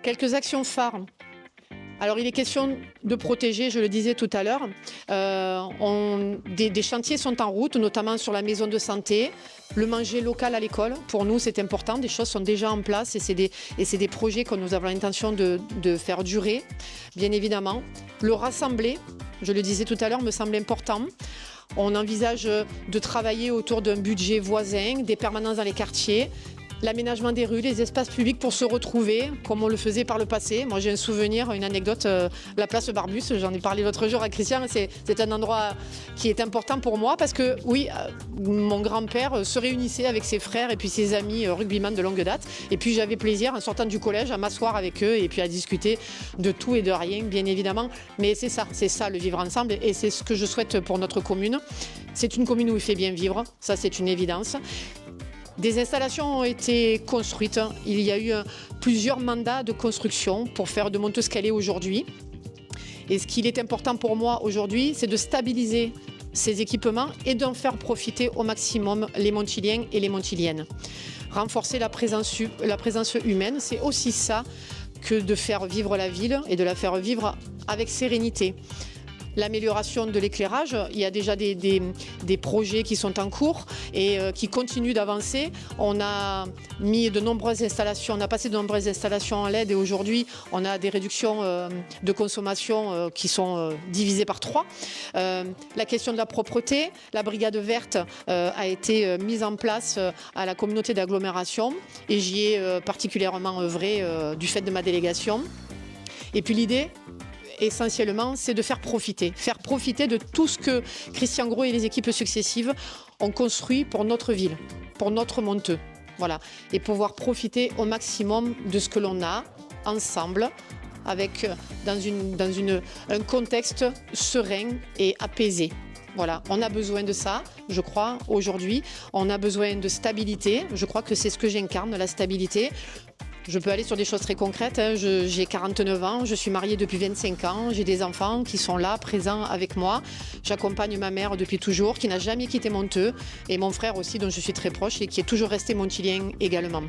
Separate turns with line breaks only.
Quelques actions phares. Alors, il est question de protéger, je le disais tout à l'heure. Des chantiers sont en route, notamment sur la maison de santé. Le manger local à l'école, pour nous, c'est important. Des choses sont déjà en place et c'est des projets que nous avons l'intention de faire durer, bien évidemment. Le rassembler, je le disais tout à l'heure, me semble important. On envisage de travailler autour d'un budget voisin, des permanences dans les quartiers. L'aménagement des rues, les espaces publics pour se retrouver, comme on le faisait par le passé. Moi, j'ai un souvenir, une anecdote, la place Barbus, j'en ai parlé l'autre jour à Christian. C'est un endroit qui est important pour moi parce que, oui, mon grand-père se réunissait avec ses frères et puis ses amis rugbyman de longue date. Et puis, j'avais plaisir, en sortant du collège, à m'asseoir avec eux et puis à discuter de tout et de rien, bien évidemment. Mais c'est ça le vivre ensemble et c'est ce que je souhaite pour notre commune. C'est une commune où il fait bien vivre, ça c'est une évidence. Des installations ont été construites. Il y a eu plusieurs mandats de construction pour faire de Monteuse ce qu'elle est aujourd'hui. Et ce qu'il est important pour moi aujourd'hui, c'est de stabiliser ces équipements et d'en faire profiter au maximum les Montiliens et les Montiliennes. Renforcer la présence humaine, c'est aussi ça que de faire vivre la ville et de la faire vivre avec sérénité. L'amélioration de l'éclairage, il y a déjà des projets qui sont en cours et qui continuent d'avancer. On a mis de nombreuses installations, on a passé de nombreuses installations en LED et aujourd'hui on a des réductions de consommation qui sont divisées par 3. La question de la propreté, la brigade verte a été mise en place à la communauté d'agglomération et j'y ai particulièrement œuvré du fait de ma délégation. Et puis l'idée, essentiellement, c'est de faire profiter de tout ce que Christian Gros et les équipes successives ont construit pour notre ville, pour notre Monteux. Voilà. Et pouvoir profiter au maximum de ce que l'on a ensemble, avec, dans un contexte serein et apaisé. Voilà, on a besoin de ça, je crois, aujourd'hui. On a besoin de stabilité. Je crois que c'est ce que j'incarne, la stabilité. Je peux aller sur des choses très concrètes. J'ai 49 ans, je suis mariée depuis 25 ans, j'ai des enfants qui sont là, présents avec moi. J'accompagne ma mère depuis toujours, qui n'a jamais quitté Monteux, et mon frère aussi, dont je suis très proche et qui est toujours resté montilien également.